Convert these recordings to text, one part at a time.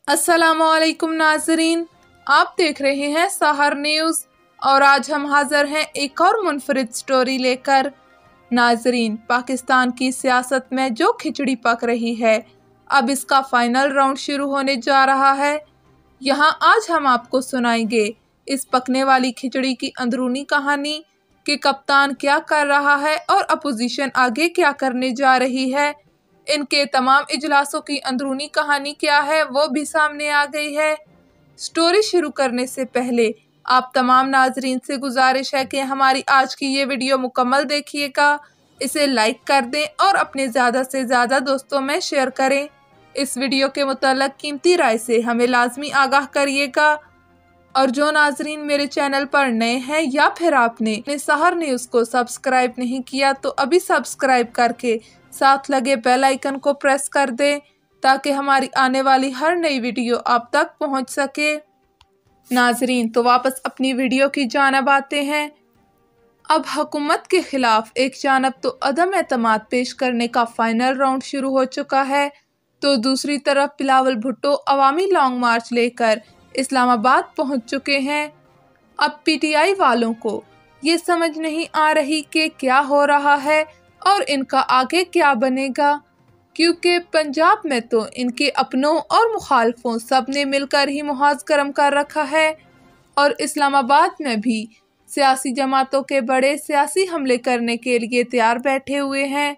अस्सलामुअलैकुम नाजरीन, आप देख रहे हैं सहर न्यूज़ और आज हम हाजिर हैं एक और मुनफरिद स्टोरी लेकर। नाजरीन, पाकिस्तान की सियासत में जो खिचड़ी पक रही है, अब इसका फाइनल राउंड शुरू होने जा रहा है। यहाँ आज हम आपको सुनाएंगे इस पकने वाली खिचड़ी की अंदरूनी कहानी कि कप्तान क्या कर रहा है और अपोजिशन आगे क्या करने जा रही है। इनके तमाम इजलासों की अंदरूनी कहानी क्या है वो भी सामने आ गई है। स्टोरी शुरू करने से पहले आप तमाम नाजरीन से गुजारिश है कि हमारी आज की ये वीडियो मुकम्मल देखिएगा, इसे लाइक कर दें और अपने ज़्यादा से ज़्यादा दोस्तों में शेयर करें। इस वीडियो के मुताल्लिक़ कीमती राय से हमें लाजमी आगाह करिएगा। और जो नाजरीन मेरे चैनल पर नए हैं या फिर आपने सहर न्यूज़ को सब्सक्राइब नहीं किया तो अभी सब्सक्राइब करके साथ लगे बेल आइकन को प्रेस कर दें ताकि हमारी आने वाली हर नई वीडियो आप तक पहुंच सके। नाजरीन, तो वापस अपनी वीडियो की जानिब आते हैं। अब हुकूमत के खिलाफ एक जानब तो अदम एतमाद पेश करने का फाइनल राउंड शुरू हो चुका है, तो दूसरी तरफ बिलावल भुट्टो अवामी लॉन्ग मार्च लेकर इस्लामाबाद पहुंच चुके हैं। अब पीटीआई वालों को ये समझ नहीं आ रही कि क्या हो रहा है और इनका आगे क्या बनेगा, क्योंकि पंजाब में तो इनके अपनों और मुखालफों सब ने मिलकर ही मुहाज गर्म कर रखा है और इस्लामाबाद में भी सियासी जमातों के बड़े सियासी हमले करने के लिए तैयार बैठे हुए हैं।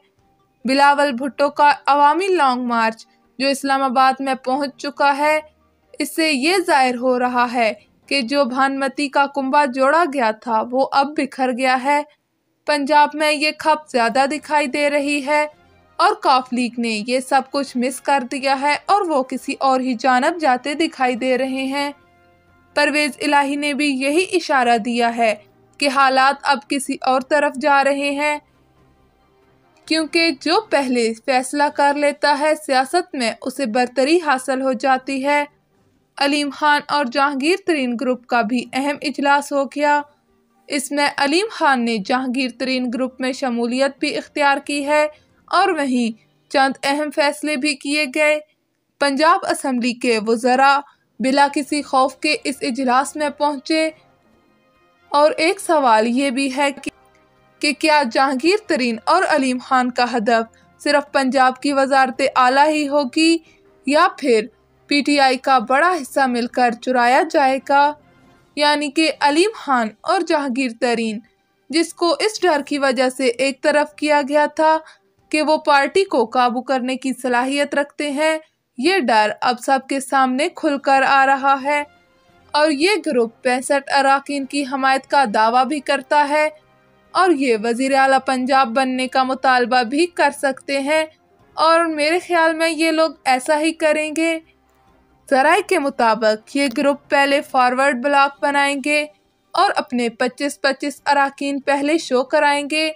बिलावल भुट्टो का अवामी लॉन्ग मार्च जो इस्लामाबाद में पहुंच चुका है, इससे ये जाहिर हो रहा है कि जो भानमती का कुंभा जोड़ा गया था वो अब बिखर गया है। पंजाब में ये खप ज़्यादा दिखाई दे रही है और काफ लीग ने ये सब कुछ मिस कर दिया है और वो किसी और ही जानब जाते दिखाई दे रहे हैं। परवेज़ इलाही ने भी यही इशारा दिया है कि हालात अब किसी और तरफ जा रहे हैं, क्योंकि जो पहले फैसला कर लेता है सियासत में उसे बरतरी हासिल हो जाती है। अलीम खान और जहांगीर तरीन ग्रुप का भी अहम इजलास हो गया। इसमें अलीम खान ने जहांगीर तरीन ग्रुप में शमूलियत भी इख्तियार की है और वहीं चंद अहम फैसले भी किए गए। पंजाब असम्बली के वज़रा बिला किसी खौफ के इस इजलास में पहुंचे और एक सवाल ये भी है कि क्या जहांगीर तरीन और अलीम खान का हदफ सिर्फ पंजाब की वजारत आला ही होगी या फिर पीटीआई का बड़ा हिस्सा मिलकर चुराया जाएगा। यानी कि अलीम खान और जहांगीर तरीन, जिसको इस डर की वजह से एक तरफ किया गया था कि वो पार्टी को काबू करने की सलाहियत रखते हैं, ये डर अब सबके सामने खुलकर आ रहा है और ये ग्रुप 65 अरकान की हमायत का दावा भी करता है और ये वज़ीर आला पंजाब बनने का मुतालबा भी कर सकते हैं और मेरे ख्याल में ये लोग ऐसा ही करेंगे। ज़राए के मुताबिक ये ग्रुप पहले फॉरवर्ड ब्लॉक बनाएंगे और अपने 25-25 अरकान पहले शो कराएंगे।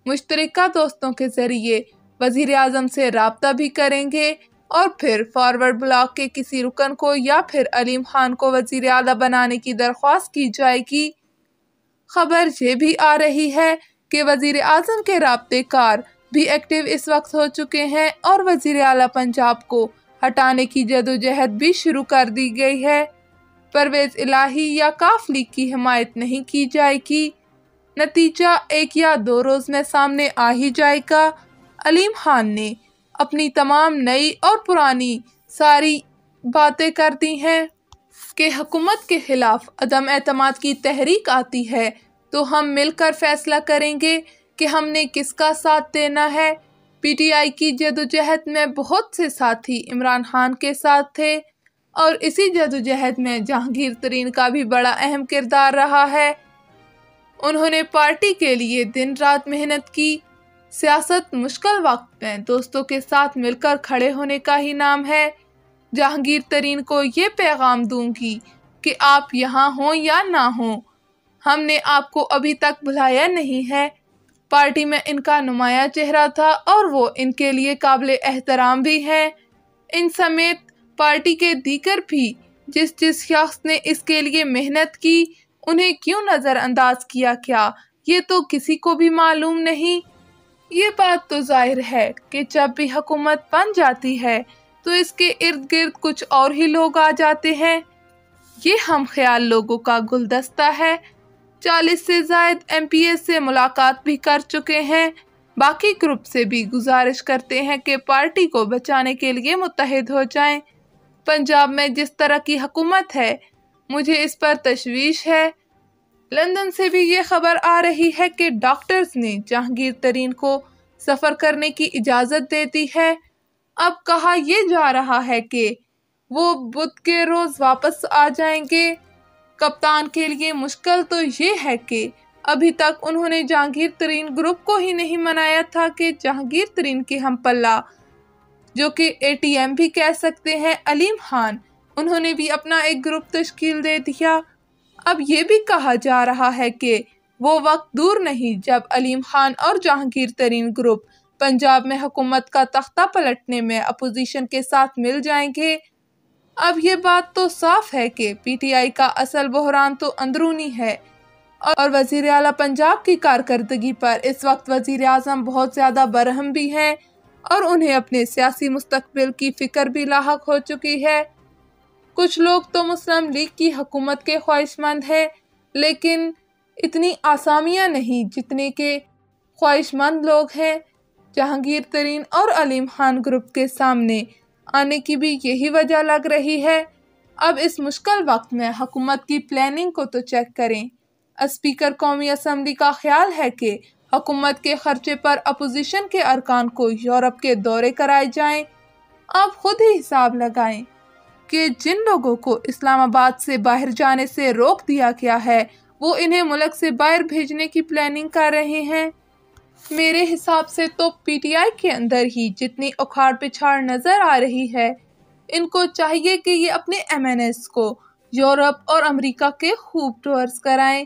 मुश्तरका दोस्तों के ज़रिए वज़ीर आज़म से राब्ता भी करेंगे और फिर फॉरवर्ड ब्लॉक के किसी रुकन को या फिर अलीम खान को वज़ीर आला बनाने की दरख्वास्त की जाएगी। खबर ये भी आ रही है कि वज़ीर आज़म के राब्तेकार भी एक्टिव इस वक्त हो चुके हैं और वज़ीर आला पंजाब को हटाने की जदोजहद भी शुरू कर दी गई है। परवेज़ इलाही या काफ लीग की हिमायत नहीं की जाएगी, नतीजा एक या दो रोज़ में सामने आ ही जाएगा। अलीम खान ने अपनी तमाम नई और पुरानी सारी बातें कर दी हैं कि हुकूमत के खिलाफ अदम एतमाद की तहरीक आती है तो हम मिलकर फैसला करेंगे कि हमने किसका साथ देना है। पीटीआई की जदोजहद में बहुत से साथी इमरान खान के साथ थे और इसी जदोजहद में जहांगीर तरीन का भी बड़ा अहम किरदार रहा है। उन्होंने पार्टी के लिए दिन रात मेहनत की। सियासत मुश्किल वक्त में दोस्तों के साथ मिलकर खड़े होने का ही नाम है। जहांगीर तरीन को ये पैगाम दूंगी कि आप यहाँ हों या ना हों, हमने आपको अभी तक बुलाया नहीं है। पार्टी में इनका नुमाया चेहरा था और वो इनके लिए काबिल एहतराम भी हैं। इन समेत पार्टी के दीगर भी जिस शख्स ने इसके लिए मेहनत की, उन्हें क्यों नज़रअंदाज किया क्या, ये तो किसी को भी मालूम नहीं। ये बात तो जाहिर है कि जब भी हुकूमत बन जाती है तो इसके इर्द गिर्द कुछ और ही लोग आ जाते हैं। ये हम ख्याल लोगों का गुलदस्ता है। 40 से ज़ायद MPs से मुलाकात भी कर चुके हैं। बाकी ग्रुप से भी गुजारिश करते हैं कि पार्टी को बचाने के लिए मुत्तहिद हो जाएं। पंजाब में जिस तरह की हुकूमत है, मुझे इस पर तशवीश है। लंदन से भी ये खबर आ रही है कि डॉक्टर्स ने जहांगीर तरीन को सफ़र करने की इजाज़त दे दी है। अब कहा यह जा रहा है कि वो बुध के रोज़ वापस आ जाएंगे। कप्तान के लिए मुश्किल तो ये है कि अभी तक उन्होंने जहांगीर तरीन ग्रुप को ही नहीं मनाया था कि जहांगीर तरीन के हम पल्ला, जो कि ATM भी कह सकते हैं, अलीम खान, उन्होंने भी अपना एक ग्रुप तश्कील दे दिया। अब ये भी कहा जा रहा है कि वो वक्त दूर नहीं जब अलीम खान और जहांगीर तरीन ग्रुप पंजाब में हुकूमत का तख्ता पलटने में अपोजिशन के साथ मिल जाएंगे। अब ये बात तो साफ है कि PTI का असल बहरान तो अंदरूनी है और वज़ीर आला पंजाब की कारकर्दगी पर इस वक्त वज़ीर आज़म बहुत ज़्यादा बरहम भी हैं और उन्हें अपने सियासी मुस्तकबिल की फ़िक्र भी लाहक हो चुकी है। कुछ लोग तो मुस्लिम लीग की हुकूमत के ख्वाहिशमंद हैं, लेकिन इतनी आसामियाँ नहीं जितने के ख्वाहिशमंद लोग हैं। जहांगीर तरीन और अलीम खान ग्रुप के सामने आने की भी यही वजह लग रही है। अब इस मुश्किल वक्त में हुकूमत की प्लानिंग को तो चेक करें। स्पीकर कौमी असम्बली का ख्याल है कि हुकूमत के खर्चे पर अपोजिशन के अरकान को यूरोप के दौरे कराए जाएं। आप खुद ही हिसाब लगाएं कि जिन लोगों को इस्लामाबाद से बाहर जाने से रोक दिया गया है, वो इन्हें मुल्क से बाहर भेजने की प्लानिंग कर रहे हैं। मेरे हिसाब से तो PTI के अंदर ही जितनी उखाड़ पिछाड़ नज़र आ रही है, इनको चाहिए कि ये अपने MNS को यूरोप और अमेरिका के खूब टूर्स कराएं।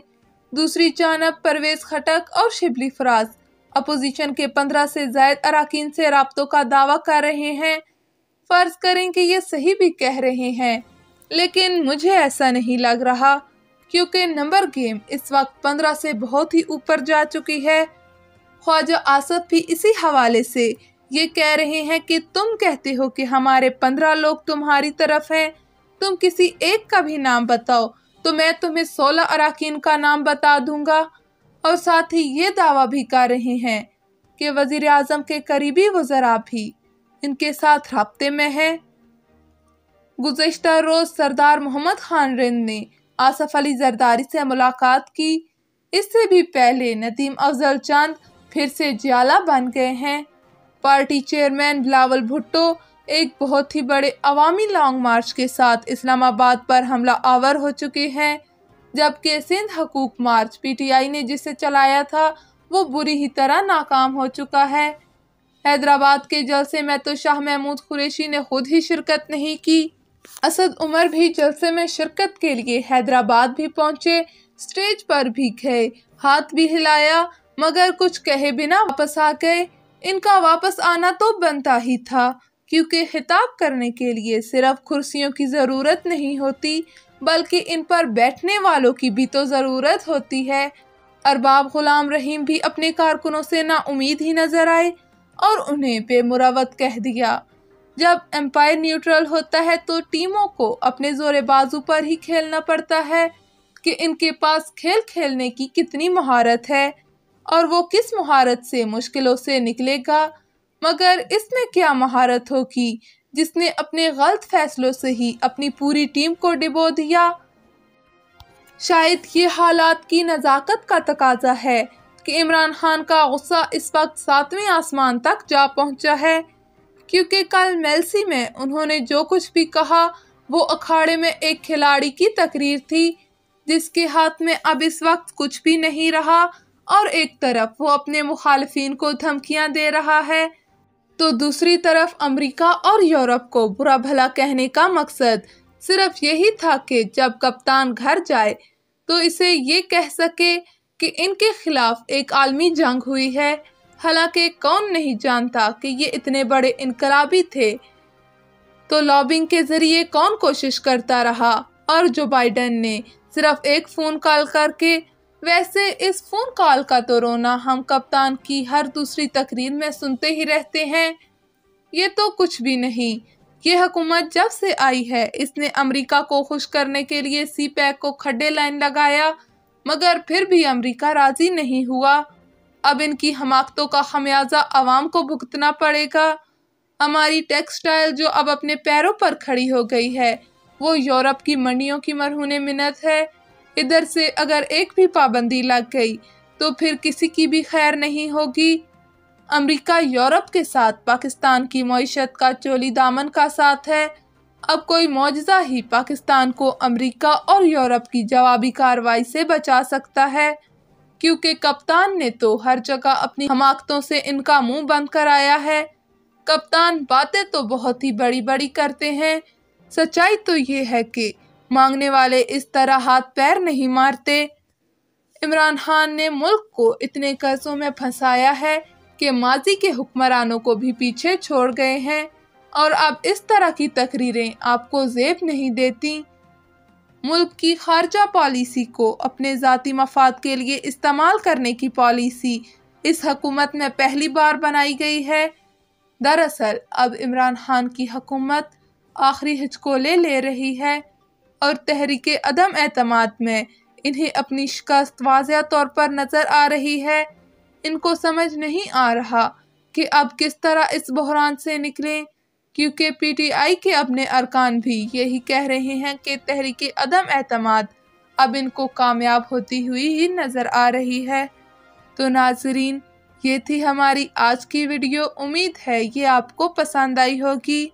दूसरी जानब परवेज़ खटक और शिबली फराज अपोजिशन के 15 से ज़ायद अराकीन से राब्तों का दावा कर रहे हैं। फ़र्ज करें कि ये सही भी कह रहे हैं, लेकिन मुझे ऐसा नहीं लग रहा, क्योंकि नंबर गेम इस वक्त 15 से बहुत ही ऊपर जा चुकी है। ख्वाजा आसफ भी इसी हवाले से ये कह रहे हैं कि तुम कहते हो कि हमारे 15 लोग तुम्हारी तरफ हैं, तुम किसी एक का भी नाम बताओ तो मैं तुम्हें 16 अराकीन का नाम बता दूंगा। और साथ ही ये दावा भी कर रहे हैं कि वज़ीर आज़म के करीबी वज़रा भी इनके साथ राब्ते में हैं। गुज़श्ता रोज़ सरदार मोहम्मद खान रिंद ने आसफ अली जरदारी से मुलाकात की। इससे भी पहले नदीम अफजल चंद फिर से ज्वाला बन गए हैं। पार्टी चेयरमैन बिलावल भुट्टो एक बहुत ही बड़े अवामी लॉन्ग मार्च के साथ इस्लामाबाद पर हमला आवर हो चुके हैं, जबकि सिंध हकूक मार्च PTI ने जिसे चलाया था वो बुरी ही तरह नाकाम हो चुका है। हैदराबाद के जलसे में तो शाह महमूद कुरैशी ने खुद ही शिरकत नहीं की। असद उमर भी जलसे में शिरकत के लिए हैदराबाद भी पहुंचे, स्टेज पर भी गए, हाथ भी हिलाया, मगर कुछ कहे बिना वापस आ गए। इनका वापस आना तो बनता ही था, क्योंकि खिताब करने के लिए सिर्फ कुर्सियों की ज़रूरत नहीं होती, बल्कि इन पर बैठने वालों की भी तो ज़रूरत होती है। अरबाब गुलाम रहीम भी अपने कारकुनों से ना उम्मीद ही नजर आए और उन्हें बेमुरवत कह दिया। जब एम्पायर न्यूट्रल होता है तो टीमों को अपने जोरे बाजू पर ही खेलना पड़ता है कि इनके पास खेल खेलने की कितनी महारत है और वो किस महारत से मुश्किलों से निकलेगा। मगर इसमें क्या महारत होगी जिसने अपने गलत फैसलों से ही अपनी पूरी टीम को डिबो दिया। शायद ये हालात की नज़ाकत का तकाजा है कि इमरान खान का गुस्सा इस वक्त 7वें आसमान तक जा पहुंचा है, क्योंकि कल मेलसी में उन्होंने जो कुछ भी कहा वो अखाड़े में एक खिलाड़ी की तकरीर थी, जिसके हाथ में अब इस वक्त कुछ भी नहीं रहा और एक तरफ वो अपने मुखालिफिन को धमकियां दे रहा है, तो दूसरी तरफ अमेरिका और यूरोप को बुरा भला कहने का मकसद सिर्फ यही था कि जब कप्तान घर जाए तो इसे ये कह सके कि इनके खिलाफ एक आलमी जंग हुई है। हालांकि कौन नहीं जानता कि ये इतने बड़े इनकलाबी थे, तो लॉबिंग के जरिए कौन कोशिश करता रहा और जो बाइडेन ने सिर्फ एक फ़ोन कॉल करके। वैसे इस फ़ोन कॉल का तो रोना हम कप्तान की हर दूसरी तकरीर में सुनते ही रहते हैं। ये तो कुछ भी नहीं, ये हुकूमत जब से आई है इसने अमेरिका को खुश करने के लिए सी पैक को खड्डे लाइन लगाया, मगर फिर भी अमेरिका राजी नहीं हुआ। अब इनकी हमाकतों का खमियाजा आवाम को भुगतना पड़ेगा। हमारी टेक्सटाइल जो अब अपने पैरों पर खड़ी हो गई है वो यूरोप की मंडियों की मरहून मिन्नत है। इधर से अगर एक भी पाबंदी लग गई तो फिर किसी की भी खैर नहीं होगी। अमेरिका यूरोप के साथ पाकिस्तान की मईशत का चोली दामन का साथ है। अब कोई मौजज़ा ही पाकिस्तान को अमेरिका और यूरोप की जवाबी कार्रवाई से बचा सकता है, क्योंकि कप्तान ने तो हर जगह अपनी हमाकतों से इनका मुंह बंद कराया है। कप्तान बातें तो बहुत ही बड़ी बड़ी करते हैं, सच्चाई तो ये है कि मांगने वाले इस तरह हाथ पैर नहीं मारते। इमरान खान ने मुल्क को इतने कर्जों में फंसाया है कि माजी के हुक्मरानों को भी पीछे छोड़ गए हैं, और अब इस तरह की तकरीरें आपको ज़ेब नहीं देती। मुल्क की खारजा पॉलिसी को अपने ज़ाती मफाद के लिए इस्तेमाल करने की पॉलिसी इस हुकूमत में पहली बार बनाई गई है। दरअसल अब इमरान खान की हुकूमत आखिरी हिचकोले ले रही है और तहरीक अदम एतमाद में इन्हें अपनी शिकस्त वाज़ह तौर पर नज़र आ रही है। इनको समझ नहीं आ रहा कि अब किस तरह इस बहरान से निकलें, क्योंकि पीटीआई के अपने अरकान भी यही कह रहे हैं कि तहरीक अदम एतमाद अब इनको कामयाब होती हुई ही नज़र आ रही है। तो नाज़रीन, ये थी हमारी आज की वीडियो। उम्मीद है ये आपको पसंद आई होगी।